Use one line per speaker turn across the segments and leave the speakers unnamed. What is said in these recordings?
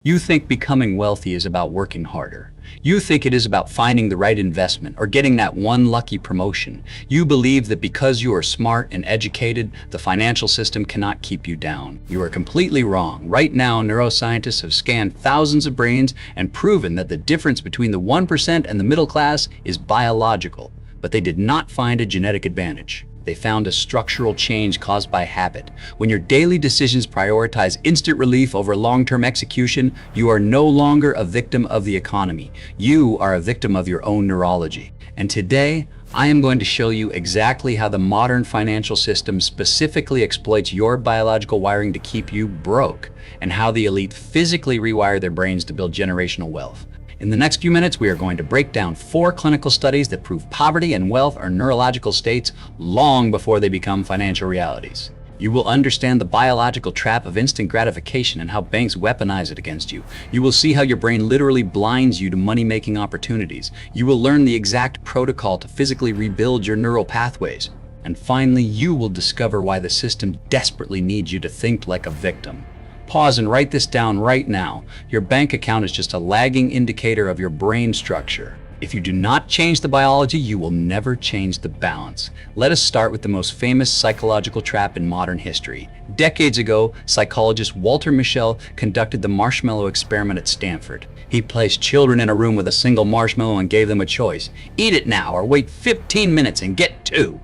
You think becoming wealthy is about working harder. You think it is about finding the right investment or getting that one lucky promotion. You believe that because you are smart and educated, the financial system cannot keep you down. You are completely wrong. Right now, neuroscientists have scanned thousands of brains and proven that the difference between the 1% and the middle class is biological, but they did not find a genetic advantage. They found a structural change caused by habit. When your daily decisions prioritize instant relief over long-term execution, you are no longer a victim of the economy. You are a victim of your own neurology. And today, I am going to show you exactly how the modern financial system specifically exploits your biological wiring to keep you broke, and how the elite physically rewire their brains to build generational wealth. In the next few minutes, we are going to break down 4 clinical studies that prove poverty and wealth are neurological states long before they become financial realities. You will understand the biological trap of instant gratification and how banks weaponize it against you. You will see how your brain literally blinds you to money-making opportunities. You will learn the exact protocol to physically rebuild your neural pathways. And finally, you will discover why the system desperately needs you to think like a victim. Pause and write this down right now. Your bank account is just a lagging indicator of your brain structure. If you do not change the biology, you will never change the balance. Let us start with the most famous psychological trap in modern history. Decades ago, psychologist Walter Mischel conducted the marshmallow experiment at Stanford. He placed children in a room with a single marshmallow and gave them a choice. Eat it now or wait 15 minutes and get 2.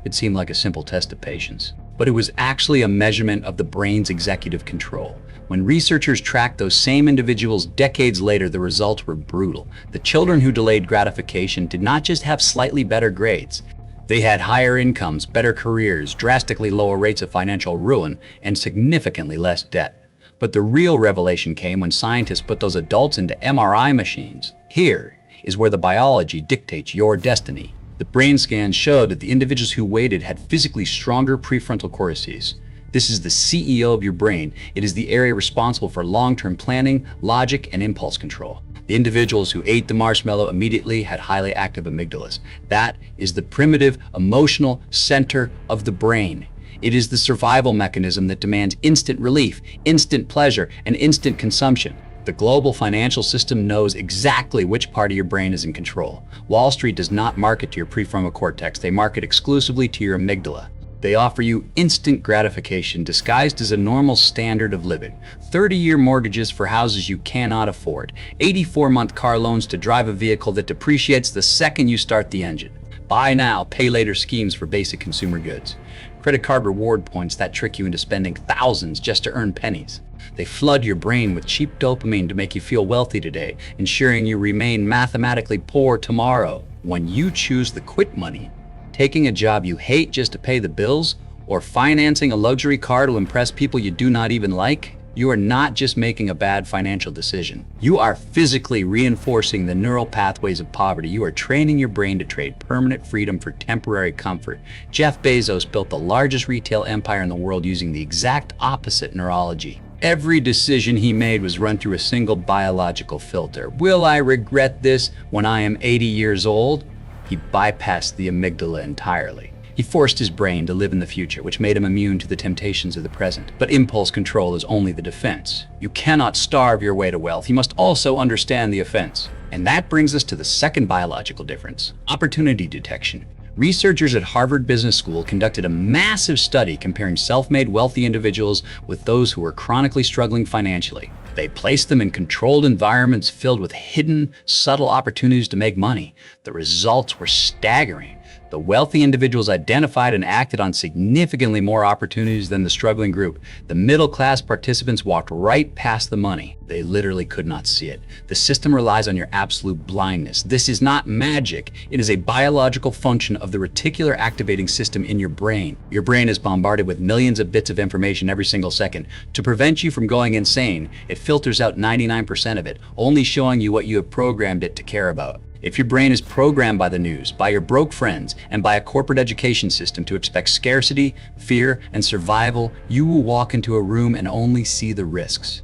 It seemed like a simple test of patience, but it was actually a measurement of the brain's executive control. When researchers tracked those same individuals decades later, the results were brutal. The children who delayed gratification did not just have slightly better grades. They had higher incomes, better careers, drastically lower rates of financial ruin, and significantly less debt. But the real revelation came when scientists put those adults into MRI machines. Here is where the biology dictates your destiny. The brain scans showed that the individuals who waited had physically stronger prefrontal cortices. This is the CEO of your brain. It is the area responsible for long-term planning, logic, and impulse control. The individuals who ate the marshmallow immediately had highly active amygdalas. That is the primitive, emotional center of the brain. It is the survival mechanism that demands instant relief, instant pleasure, and instant consumption. The global financial system knows exactly which part of your brain is in control. Wall Street does not market to your prefrontal cortex. They market exclusively to your amygdala. They offer you instant gratification disguised as a normal standard of living. 30-year mortgages for houses you cannot afford. 84-month car loans to drive a vehicle that depreciates the second you start the engine. Buy now, pay later schemes for basic consumer goods. Credit card reward points that trick you into spending thousands just to earn pennies. They flood your brain with cheap dopamine to make you feel wealthy today, ensuring you remain mathematically poor tomorrow. When you choose the quit money, taking a job you hate just to pay the bills, or financing a luxury car to impress people you do not even like, you are not just making a bad financial decision. You are physically reinforcing the neural pathways of poverty. You are training your brain to trade permanent freedom for temporary comfort. Jeff Bezos built the largest retail empire in the world using the exact opposite neurology. Every decision he made was run through a single biological filter. Will I regret this when I am 80 years old? He bypassed the amygdala entirely. He forced his brain to live in the future, which made him immune to the temptations of the present. But impulse control is only the defense. You cannot starve your way to wealth. You must also understand the offense. And that brings us to the second biological difference: opportunity detection. Researchers at Harvard Business School conducted a massive study comparing self-made wealthy individuals with those who were chronically struggling financially. They placed them in controlled environments filled with hidden, subtle opportunities to make money. The results were staggering. The wealthy individuals identified and acted on significantly more opportunities than the struggling group. The middle-class participants walked right past the money. They literally could not see it. The system relies on your absolute blindness. This is not magic. It is a biological function of the reticular activating system in your brain. Your brain is bombarded with millions of bits of information every single second. To prevent you from going insane, it filters out 99% of it, only showing you what you have programmed it to care about. If your brain is programmed by the news, by your broke friends, and by a corporate education system to expect scarcity, fear, and survival, you will walk into a room and only see the risks.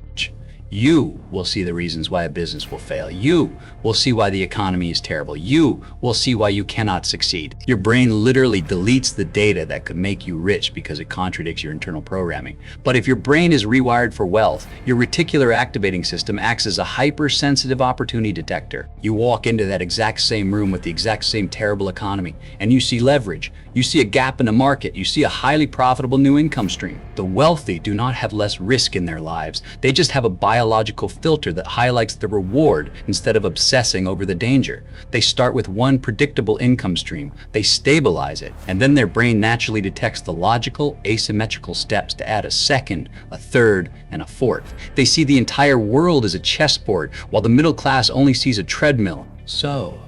You will see the reasons why a business will fail. You will see why the economy is terrible. You will see why you cannot succeed. Your brain literally deletes the data that could make you rich because it contradicts your internal programming. But if your brain is rewired for wealth, your reticular activating system acts as a hypersensitive opportunity detector. You walk into that exact same room with the exact same terrible economy, and you see leverage. You see a gap in the market. You see a highly profitable new income stream. The wealthy do not have less risk in their lives. They just have a biological filter that highlights the reward instead of obsessing over the danger. They start with one predictable income stream. They stabilize it, and then their brain naturally detects the logical, asymmetrical steps to add a second, a third, and a fourth. They see the entire world as a chessboard, while the middle class only sees a treadmill. So,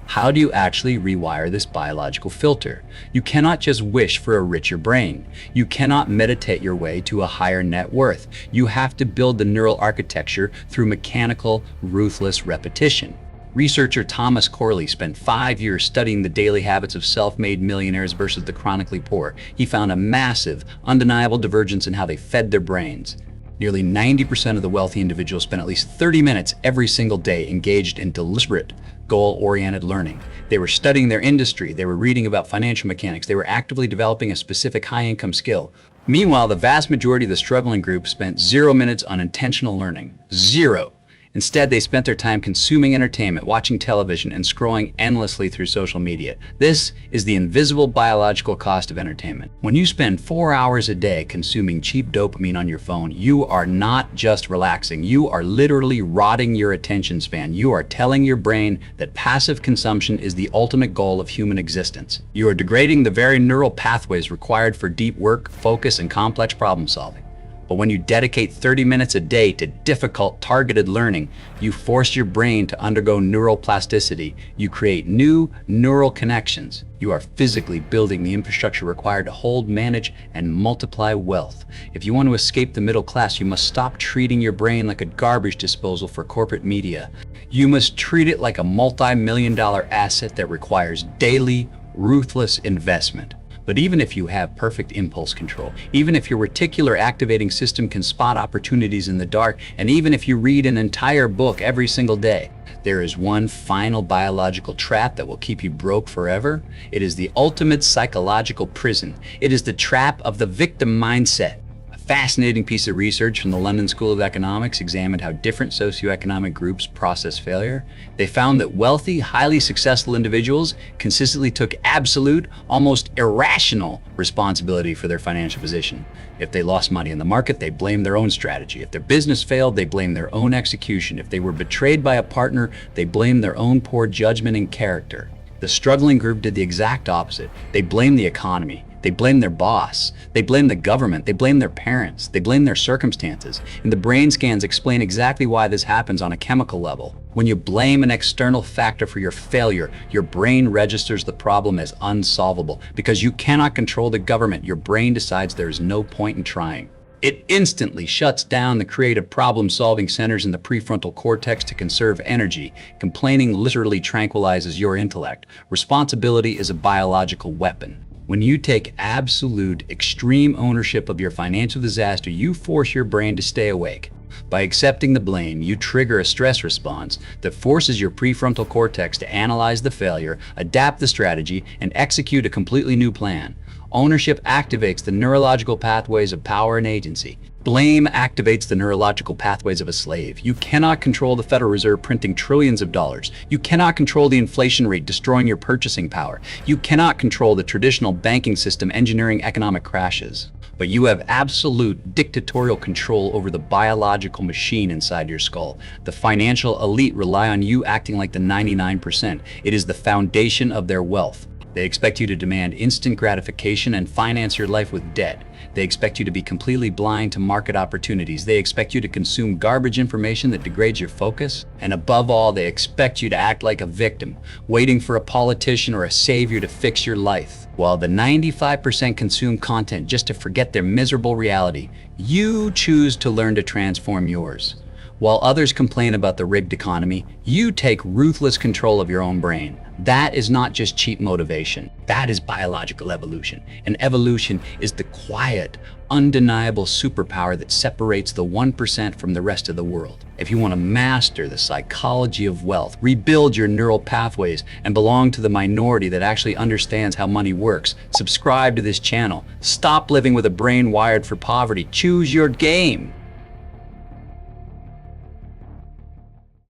how do you actually rewire this biological filter? You cannot just wish for a richer brain. You cannot meditate your way to a higher net worth. You have to build the neural architecture through mechanical, ruthless repetition. Researcher Thomas Corley spent 5 years studying the daily habits of self-made millionaires versus the chronically poor. He found a massive, undeniable divergence in how they fed their brains. Nearly 90% of the wealthy individuals spent at least 30 minutes every single day engaged in deliberate, goal-oriented learning. They were studying their industry, they were reading about financial mechanics, they were actively developing a specific high-income skill. Meanwhile, the vast majority of the struggling group spent 0 minutes on intentional learning. Zero. Instead, they spent their time consuming entertainment, watching television, and scrolling endlessly through social media. This is the invisible biological cost of entertainment. When you spend 4 hours a day consuming cheap dopamine on your phone, you are not just relaxing. You are literally rotting your attention span. You are telling your brain that passive consumption is the ultimate goal of human existence. You are degrading the very neural pathways required for deep work, focus, and complex problem solving. But when you dedicate 30 minutes a day to difficult, targeted learning, you force your brain to undergo neural plasticity. You create new neural connections. You are physically building the infrastructure required to hold, manage, and multiply wealth. If you want to escape the middle class, you must stop treating your brain like a garbage disposal for corporate media. You must treat it like a multi-million-dollar asset that requires daily, ruthless investment. But even if you have perfect impulse control, even if your reticular activating system can spot opportunities in the dark, and even if you read an entire book every single day, there is one final biological trap that will keep you broke forever. It is the ultimate psychological prison. It is the trap of the victim mindset. Fascinating piece of research from the London School of Economics examined how different socioeconomic groups process failure. They found that wealthy, highly successful individuals consistently took absolute, almost irrational responsibility for their financial position. If they lost money in the market, they blamed their own strategy. If their business failed, they blamed their own execution. If they were betrayed by a partner, they blamed their own poor judgment and character. The struggling group did the exact opposite. They blamed the economy. They blame their boss. They blame the government. They blame their parents. They blame their circumstances. And the brain scans explain exactly why this happens on a chemical level. When you blame an external factor for your failure, your brain registers the problem as unsolvable. Because you cannot control the government, your brain decides there is no point in trying. It instantly shuts down the creative problem-solving centers in the prefrontal cortex to conserve energy. Complaining literally tranquilizes your intellect. Responsibility is a biological weapon. When you take absolute, extreme ownership of your financial disaster, you force your brain to stay awake. By accepting the blame, you trigger a stress response that forces your prefrontal cortex to analyze the failure, adapt the strategy, and execute a completely new plan. Ownership activates the neurological pathways of power and agency. Blame activates the neurological pathways of a slave. You cannot control the Federal Reserve printing trillions of dollars. You cannot control the inflation rate destroying your purchasing power. You cannot control the traditional banking system engineering economic crashes. But you have absolute dictatorial control over the biological machine inside your skull. The financial elite rely on you acting like the 99%. It is the foundation of their wealth. They expect you to demand instant gratification and finance your life with debt. They expect you to be completely blind to market opportunities. They expect you to consume garbage information that degrades your focus. And above all, they expect you to act like a victim, waiting for a politician or a savior to fix your life. While the 95% consume content just to forget their miserable reality, you choose to learn to transform yours. While others complain about the rigged economy, you take ruthless control of your own brain. That is not just cheap motivation. That is biological evolution. And evolution is the quiet, undeniable superpower that separates the 1% from the rest of the world. If you want to master the psychology of wealth, rebuild your neural pathways, and belong to the minority that actually understands how money works, subscribe to this channel. Stop living with a brain wired for poverty. Choose your game.